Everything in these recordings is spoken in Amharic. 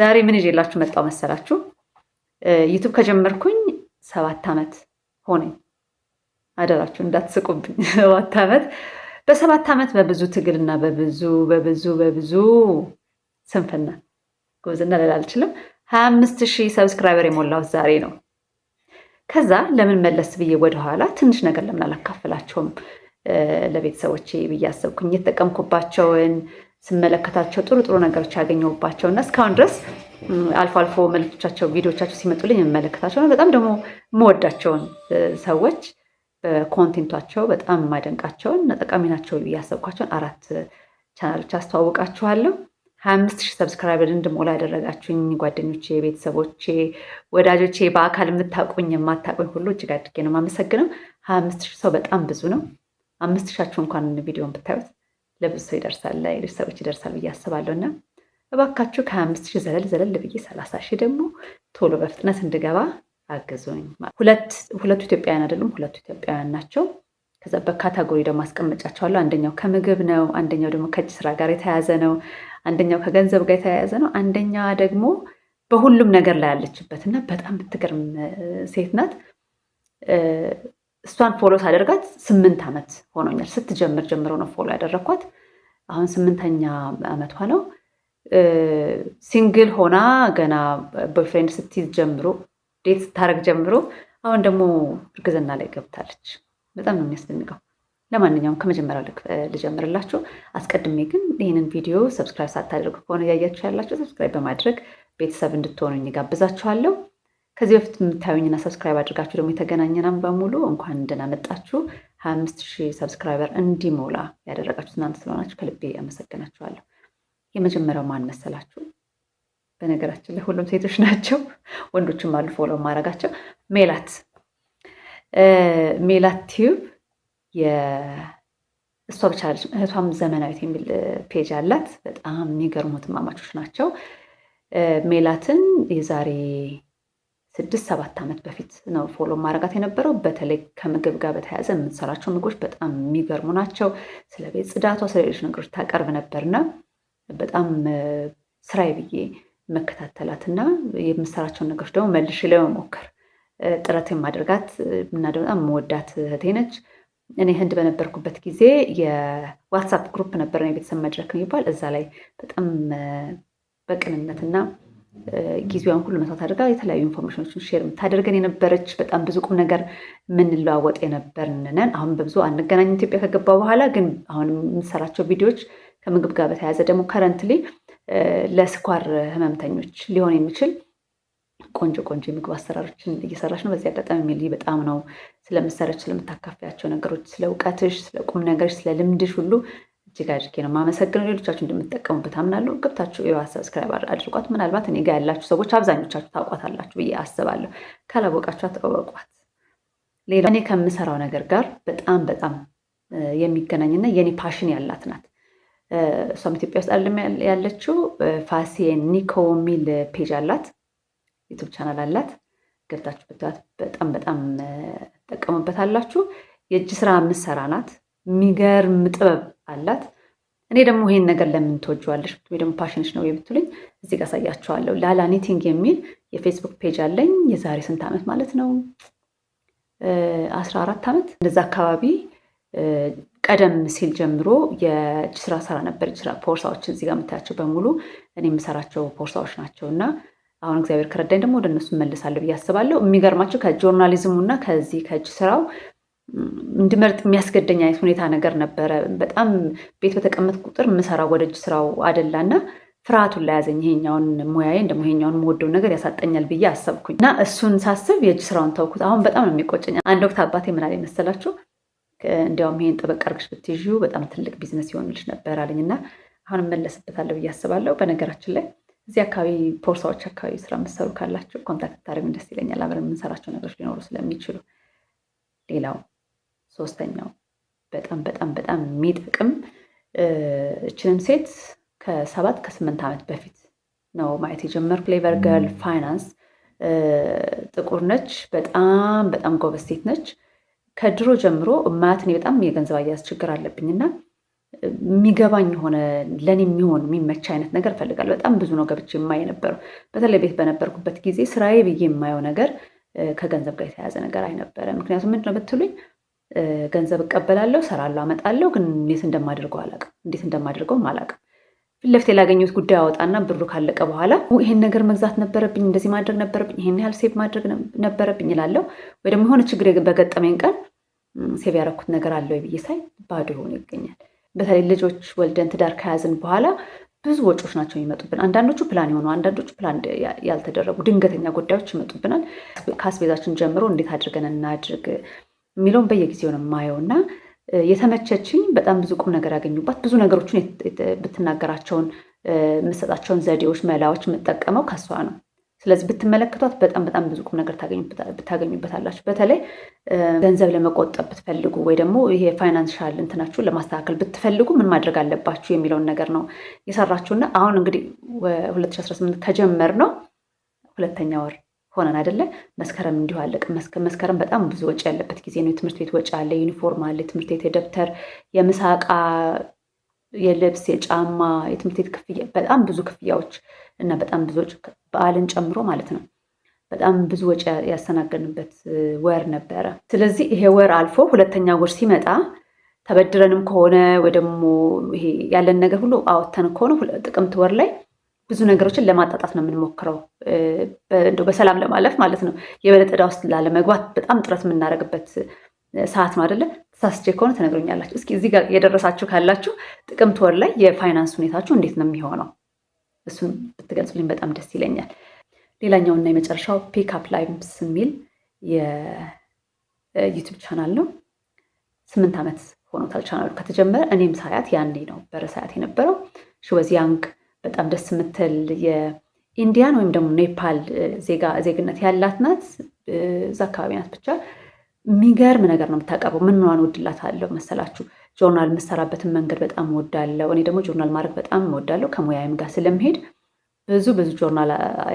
ዛሬ ምን ይዤላችሁ መጣሁ መሰላችሁ? ዩቱብ ከጀመርኩኝ 7 ዓመት ሆነኝ። አደራችሁ እንዳትስቁብኝ። 7 ዓመት። በ7 ዓመት በብዙ ትግልና በብዙ ስንፍና ጎዝና ልል አልችልም 25,000 ሰብስክራይበር የሞላሁት ዛሬ ነው። ከዛ ለምን መለስ ብዬ ወደኋላ ትንሽ ነገር ለምን አላካፍላቸውም ለቤተሰቦቼ ብዬ አሰብኩኝ። የተጠቀምኩባቸውን ስመለከታቸው ጥሩ ነገሮች ያገኘሁባቸው እና እስካሁን ድረስ አልፎ አልፎ መልክቶቻቸው ቪዲዮቻቸው ሲመጡልኝ የምመለከታቸው ነው። በጣም ደግሞ የምወዳቸውን ሰዎች በኮንቴንቷቸው በጣም የማደንቃቸውን ጠቃሚ ናቸው ያሰብኳቸውን 4 ቻናሎች አስተዋውቃችኋለሁ። 25,000 ሰብስክራይበር እንድሞላ ያደረጋችሁኝ ጓደኞቼ፣ ቤተሰቦቼ፣ ወዳጆቼ፣ በአካል የምታውቁኝ የማታውቁኝ ሁሉ እጅግ አድርጌ ነው የማመሰግነው። 25,000 ሰው በጣም ብዙ ነው። 5,000 እንኳን ቪዲዮን ብታዩት ለብዙ ሰው ይደርሳል፣ ለሌሎች ሰዎች ይደርሳል ብዬ አስባለሁ እና እባካችሁ ከ25,000 ዘለል ብዬ 30,000 ደግሞ ቶሎ በፍጥነት እንድገባ አግዙኝ። ሁለቱ ኢትዮጵያውያን አይደሉም፣ ሁለቱ ኢትዮጵያውያን ናቸው። ከዛ በካታጎሪ ደግሞ አስቀምጫቸዋለሁ። አንደኛው ከምግብ ነው፣ አንደኛው ደግሞ ከእጅ ስራ ጋር የተያያዘ ነው፣ አንደኛው ከገንዘብ ጋር የተያያዘ ነው፣ አንደኛ ደግሞ በሁሉም ነገር ላይ ያለችበት እና በጣም ብትገርም ሴት ናት። እሷን ፎሎ ሳደርጋት 8 ዓመት ሆኖኛል። ስትጀምር ጀምሮ ነው ፎሎ ያደረግኳት። አሁን 8ኛ ዓመቷ ነው። ሲንግል ሆና ገና ቦይፍሬንድ ስትይዝ ጀምሮ ዴት ስታረግ ጀምሮ አሁን ደግሞ እርግዝና ላይ ገብታለች። በጣም ነው የሚያስደንቀው። ለማንኛውም ከመጀመሪያው ልጀምርላችሁ። አስቀድሜ ግን ይህንን ቪዲዮ ሰብስክራይብ ሳታደርጉ ከሆነ እያያችሁ ያላችሁ ሰብስክራይብ በማድረግ ቤተሰብ እንድትሆኑኝ ጋብዛችኋለሁ። ከዚህ በፊት የምታዩኝና ሰብስክራይብ አድርጋችሁ ደግሞ የተገናኘናም በሙሉ እንኳን ደህና መጣችሁ። 25,000 ሰብስክራይበር እንዲሞላ ያደረጋችሁ እናንተ ስለሆናችሁ ከልቤ አመሰግናችኋለሁ። የመጀመሪያው ማን መሰላችሁ? በነገራችን ላይ ሁሉም ሴቶች ናቸው፣ ወንዶችም አሉ ፎሎ ማድረጋቸው። ሜላት ቲዩብ እሷ ብቻ አለች። እህቷም ዘመናዊት የሚል ፔጅ አላት። በጣም የሚገርሙ እህትማማቾች ናቸው። ሜላትን የዛሬ 6-7 ዓመት በፊት ነው ፎሎ ማድረጋት የነበረው። በተለይ ከምግብ ጋር በተያያዘ የምትሰራቸው ምግቦች በጣም የሚገርሙ ናቸው። ስለ ቤት ጽዳቷ፣ ስለሌሎች ነገሮች ታቀርብ ነበርና በጣም ስራዬ ብዬ መከታተላትና የምሰራቸውን ነገሮች ደግሞ መልሼ ለመሞከር ጥረት የማደርጋት እና በጣም መወዳት እህቴ ነች። እኔ ህንድ በነበርኩበት ጊዜ የዋትሳፕ ግሩፕ ነበር፣ የቤተሰብ መድረክ የሚባል እዛ ላይ በጣም በቅንነትና ጊዜዋን ሁሉ መስዋዕት አድርጋ የተለያዩ ኢንፎርሜሽኖችን ሼር የምታደርገን የነበረች በጣም ብዙ ቁም ነገር የምንለዋወጥ የነበርንን። አሁን በብዙ አንገናኝ ኢትዮጵያ ከገባ በኋላ ግን አሁን የምንሰራቸው ቪዲዮዎች ከምግብ ጋር በተያያዘ ደግሞ ከረንትሊ ለስኳር ህመምተኞች ሊሆን የሚችል ቆንጆ የምግብ አሰራሮችን እየሰራች ነው። በዚህ አጋጣሚ ሚሊ በጣም ነው ስለምሰረች፣ ስለምታካፊያቸው ነገሮች፣ ስለ እውቀትሽ፣ ስለ ቁም ነገርሽ፣ ስለ ልምድሽ ሁሉ እጅግ አድርጌ ነው የማመሰግነው። ሌሎቻችሁ እንደምትጠቀሙበት አምናለሁ። ገብታችሁ ሰብስክራይብ አድርጓት። ምናልባት እኔ ጋር ያላችሁ ሰዎች አብዛኞቻችሁ ታውቋታላችሁ ብዬ አስባለሁ። ካላወቃችኋት ተዋወቋት። ሌላ እኔ ከምሰራው ነገር ጋር በጣም የሚገናኝና የኔ ፓሽን ያላት ናት። እሷም ኢትዮጵያ ውስጥ አይደለም ያለችው። ፋሲን ኒኮ የሚል ፔጅ አላት፣ ዩቱብ ቻናል አላት። ገብታችሁ ብትባት በጣም ትጠቀሙበታላችሁ። የእጅ ስራ የምትሰራ ናት። የሚገርም ጥበብ አላት። እኔ ደግሞ ይሄን ነገር ለምን ትወጂዋለሽ ወይ ደግሞ ፓሽንሽ ነው የምትሉኝ እዚህ ጋር አሳያችኋለሁ። ላላ ኒቲንግ የሚል የፌስቡክ ፔጅ አለኝ። የዛሬ ስንት ዓመት ማለት ነው 14 ዓመት እንደዛ አካባቢ ቀደም ሲል ጀምሮ የእጅ ስራ ሰራ ነበር። እጅ ስራ ፖርሳዎችን እዚህ ጋር የምታያቸው በሙሉ እኔ የምሰራቸው ፖርሳዎች ናቸው እና አሁን እግዚአብሔር ከረዳኝ ደግሞ ወደ እነሱ እመልሳለሁ ብዬ አስባለሁ። የሚገርማቸው ከጆርናሊዝሙ እና ከዚህ ከእጅ ስራው እንድመርጥ የሚያስገደኝ አይነት ሁኔታ ነገር ነበረ። በጣም ቤት በተቀመጥ ቁጥር የምሰራው ወደ እጅ ስራው አደላና ፍርሃቱን ላይ ያዘኝ። ይሄኛውን ሙያዬን ደግሞ ይሄኛውን የምወደውን ነገር ያሳጠኛል ብዬ አሰብኩኝ እና እሱን ሳስብ የእጅ ስራውን ተውኩት። አሁን በጣም ነው የሚቆጨኝ። አንድ ወቅት አባቴ ምን አለኝ መሰላችሁ? እንዲያውም ይሄን ጠበቅ አድርገሽ ብትይዢው በጣም ትልቅ ቢዝነስ ይሆንልሽ ነበር አለኝ እና አሁን እመለስበታለሁ ብዬ አስባለሁ። በነገራችን ላይ እዚህ አካባቢ ፖርሳዎች አካባቢ ስራ የምትሰሩ ካላችሁ ኮንታክት ታደርጉኝ፣ ደስ ይለኛል። አብረን የምንሰራቸው ነገሮች ሊኖሩ ስለሚችሉ። ሌላው 3ኛው በጣም የሚጠቅም እችንም ሴት ከ7-8 ዓመት በፊት ነው ማየት የጀመርኩ። ክሌቨር ገርል ፋይናንስ ጥቁር ነች። በጣም ጎበዝ ሴት ነች። ከድሮ ጀምሮ ማያት እኔ በጣም የገንዘብ አያያዝ ችግር አለብኝና የሚገባኝ የሆነ ለእኔ የሚሆን የሚመች አይነት ነገር እፈልጋለሁ። በጣም ብዙ ነው ገብቼ የማይ ነበረው። በተለይ ቤት በነበርኩበት ጊዜ ስራዬ ብዬ የማየው ነገር ከገንዘብ ጋር የተያያዘ ነገር አይነበረም። ምክንያቱም ምንድነው ብትሉኝ ገንዘብ እቀበላለሁ፣ ሰራለሁ፣ አመጣለሁ፣ ግን እንዴት እንደማደርገው አላውቅም። እንዴት እንደማደርገውም አላውቅም። ፊት ለፊት ላገኘሁት ጉዳይ አወጣና ብሩ ካለቀ በኋላ ይሄን ነገር መግዛት ነበረብኝ፣ እንደዚህ ማድረግ ነበረብኝ፣ ይሄን ያህል ሴቭ ማድረግ ነበረብኝ እላለሁ። ወይ ደግሞ የሆነ ችግር በገጠመኝ ቀን ሴቭ ያደረኩት ነገር አለ ወይ ብዬ ሳይ ባዶ ሆኖ ይገኛል። በተለይ ልጆች ወልደን ትዳር ከያዝን በኋላ ብዙ ወጪዎች ናቸው የሚመጡብን። አንዳንዶቹ ፕላን የሆኑ፣ አንዳንዶቹ ፕላን ያልተደረጉ ድንገተኛ ጉዳዮች ይመጡብናል። ከአስቤዛችን ጀምሮ እንዴት አድርገን እናድርግ የሚለውን በየጊዜው ነው የማየው እና የተመቸችኝ በጣም ብዙ ቁም ነገር ያገኙባት ብዙ ነገሮችን ብትናገራቸውን የምሰጣቸውን ዘዴዎች፣ መላዎች የምጠቀመው ከሷ ነው። ስለዚህ ብትመለከቷት በጣም በጣም ብዙ ቁም ነገር ታገኙበታላችሁ። በተለይ ገንዘብ ለመቆጠብ ብትፈልጉ ወይ ደግሞ ይሄ ፋይናንሻል እንትናችሁን ለማስተካከል ብትፈልጉ ምን ማድረግ አለባችሁ የሚለውን ነገር ነው የሰራችሁና አሁን እንግዲህ 2018 ከጀመር ነው 2ኛ ወር ሆነን አይደለ? መስከረም እንዲሁ አለቀ። መስከረም በጣም ብዙ ወጪ ያለበት ጊዜ ነው። የትምህርት ቤት ወጪ አለ፣ ዩኒፎርም አለ፣ የትምህርት ቤት የደብተር፣ የምሳ ዕቃ፣ የልብስ፣ የጫማ፣ የትምህርት ቤት ክፍያ፣ በጣም ብዙ ክፍያዎች እና በጣም ብዙ ወጪ በዓልን ጨምሮ ማለት ነው። በጣም ብዙ ወጪ ያስተናገድንበት ወር ነበረ። ስለዚህ ይሄ ወር አልፎ 2ኛ ወር ሲመጣ ተበድረንም ከሆነ ወይ ደግሞ ይሄ ያለን ነገር ሁሉ አወጥተን ከሆነ ጥቅምት ወር ላይ ብዙ ነገሮችን ለማጣጣት ነው የምንሞክረው፣ እንደው በሰላም ለማለፍ ማለት ነው። የበለጠ ዕዳ ውስጥ ላለመግባት በጣም ጥረት የምናደርግበት ሰዓት ነው አይደለ? ተሳስቼ ከሆነ ትነግሩኛላችሁ። እስኪ እዚህ ጋር የደረሳችሁ ካላችሁ ጥቅምት ወር ላይ የፋይናንስ ሁኔታችሁ እንዴት ነው የሚሆነው? እሱን ብትገልጹልኝ በጣም ደስ ይለኛል። ሌላኛውና የመጨረሻው ፒክአፕ ላይቭስ የሚል የዩቲዩብ ቻናል ነው። 8 ዓመት ሆኖታል ቻናሉ ከተጀመረ። እኔም ሳያት ያኔ ነው በረሳያት የነበረው ሽወዝ ያንግ በጣም ደስ የምትል የኢንዲያን ወይም ደግሞ ኔፓል ዜግነት ያላት ናት። እዛ አካባቢ ናት። ብቻ የሚገርም ነገር ነው የምታቀርበው። ምንዋን ወድላታለሁ መሰላችሁ? ጆርናል የምሰራበትን መንገድ በጣም ወዳለው። እኔ ደግሞ ጆርናል ማድረግ በጣም ወዳለው ከሙያዬም ጋር ስለምሄድ ብዙ ጆርናል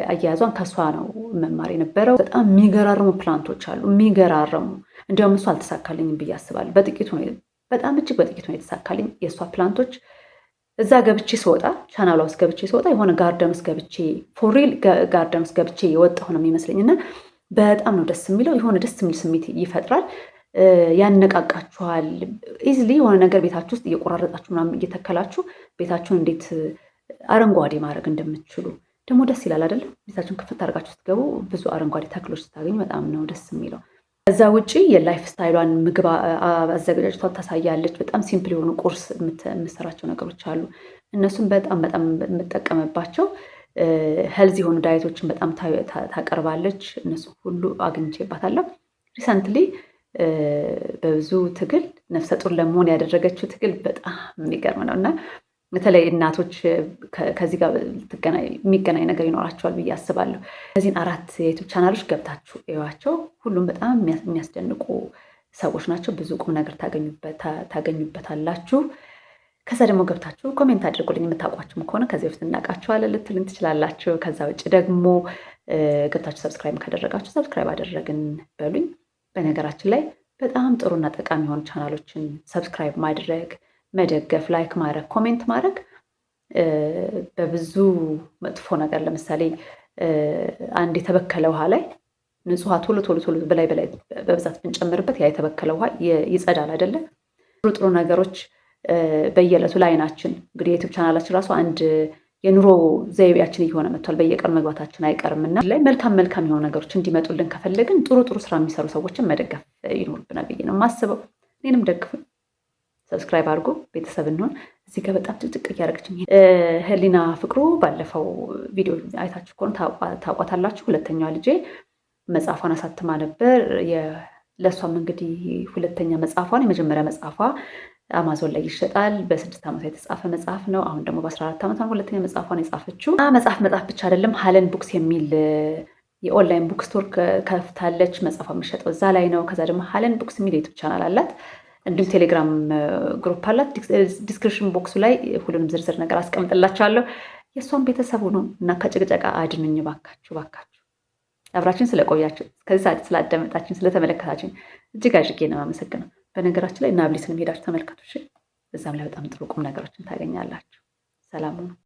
አያያዟን ከሷ ነው መማር የነበረው። በጣም የሚገራርሙ ፕላንቶች አሉ፣ የሚገራርሙ። እንዲያውም እሷ አልተሳካልኝም ብዬ አስባለሁ። በጥቂቱ ነው፣ በጣም እጅግ በጥቂቱ ነው የተሳካልኝ የእሷ ፕላንቶች። እዛ ገብቼ ስወጣ ቻናሏ ውስጥ ገብቼ ስወጣ የሆነ ጋርደን ውስጥ ገብቼ ፎሪል ጋርደን ውስጥ ገብቼ የወጣሁ ነው የሚመስለኝ እና በጣም ነው ደስ የሚለው። የሆነ ደስ የሚል ስሜት ይፈጥራል፣ ያነቃቃችኋል። ኢዝሊ የሆነ ነገር ቤታችሁ ውስጥ እየቆራረጣችሁ ምናምን እየተከላችሁ ቤታችሁን እንዴት አረንጓዴ ማድረግ እንደምትችሉ ደግሞ ደስ ይላል አይደለም? ቤታችሁን ክፍት አድርጋችሁ ስትገቡ ብዙ አረንጓዴ ተክሎች ስታገኙ በጣም ነው ደስ የሚለው። ከዛ ውጪ የላይፍ ስታይሏን ምግብ አዘገጃጅቷ ታሳያለች። በጣም ሲምፕል የሆኑ ቁርስ የምሰራቸው ነገሮች አሉ። እነሱም በጣም በጣም የምጠቀምባቸው ሄልዝ የሆኑ ዳየቶችን በጣም ታቀርባለች። እነሱ ሁሉ አግኝቼባታለሁ። ሪሰንትሊ በብዙ ትግል ነፍሰ ጡር ለመሆን ያደረገችው ትግል በጣም የሚገርም ነው እና በተለይ እናቶች ከዚህ ጋር የሚገናኝ ነገር ይኖራቸዋል ብዬ አስባለሁ። እነዚህን 4 የዩቲዩብ ቻናሎች ገብታችሁ እዩዋቸው። ሁሉም በጣም የሚያስደንቁ ሰዎች ናቸው። ብዙ ቁም ነገር ታገኙበታላችሁ። ከዛ ደግሞ ገብታችሁ ኮሜንት አድርጉልኝ። የምታውቋችሁም ከሆነ ከዚህ በፊት እናውቃችኋለን ልትልን ትችላላችሁ። ከዛ ውጭ ደግሞ ገብታችሁ ሰብስክራይብ ካደረጋችሁ ሰብስክራይብ አደረግን በሉኝ። በነገራችን ላይ በጣም ጥሩና ጠቃሚ የሆኑ ቻናሎችን ሰብስክራይብ ማድረግ፣ መደገፍ፣ ላይክ ማድረግ፣ ኮሜንት ማድረግ በብዙ መጥፎ ነገር ለምሳሌ አንድ የተበከለ ውሃ ላይ ንጹህ ውሃ ቶሎ በላይ በብዛት ብንጨምርበት ያ የተበከለ ውሃ ይጸዳል አይደለ? ጥሩ ነገሮች በየዕለቱ ላይናችን እንግዲህ የዩቲዩብ ቻናላችን ራሱ አንድ የኑሮ ዘይቤያችን እየሆነ መጥቷል። በየቀኑ መግባታችን አይቀርምና ላይ መልካም የሆኑ ነገሮች እንዲመጡልን ከፈለግን ጥሩ ስራ የሚሰሩ ሰዎችን መደገፍ ይኖርብናል ብዬ ነው የማስበው። እኔንም ደግፉኝ፣ ሰብስክራይብ አድርጎ ቤተሰብ እንሆን። እዚህ ጋር በጣም ጭቅጭቅ እያደረገችኝ ህሊና ፍቅሩ ባለፈው ቪዲዮ አይታችሁ ከሆነ ታውቋታላችሁ። 2ኛዋ ልጄ መጽሐፏን አሳትማ ነበር። ለእሷም እንግዲህ 2ኛ መጽሐፏን የመጀመሪያ መጽሐፏ አማዞን ላይ ይሸጣል። በ6 ዓመቷ የተጻፈ መጽሐፍ ነው። አሁን ደግሞ በ14 ዓመቷ 2ኛ መጽሐፏን የጻፈችው። መጽሐፍ ብቻ አይደለም፣ ሀለን ቡክስ የሚል የኦንላይን ቡክ ስቶር ከፍታለች። መጽሐፏ የሚሸጠው እዛ ላይ ነው። ከዛ ደግሞ ሀለን ቡክስ የሚል ዩቲዩብ ቻናል አላት። እንዲሁም ቴሌግራም ግሩፕ አላት። ዲስክሪፕሽን ቦክሱ ላይ ሁሉንም ዝርዝር ነገር አስቀምጥላችኋለሁ። የእሷን ቤተሰቡ ነው እና ከጭቅጨቃ አድኑኝ ባካችሁ። አብራችን ስለቆያችሁ እስከዚህ ሰዓት ስላዳመጣችን ስለተመለከታችን እጅግ አድርጌ ነው የማመሰግነው። በነገራችን ላይ ናብሊስንም ሄዳችሁ ተመልከቱ። እዛም ላይ በጣም ጥሩ ቁም ነገሮችን ታገኛላችሁ። ሰላም ሁኑ።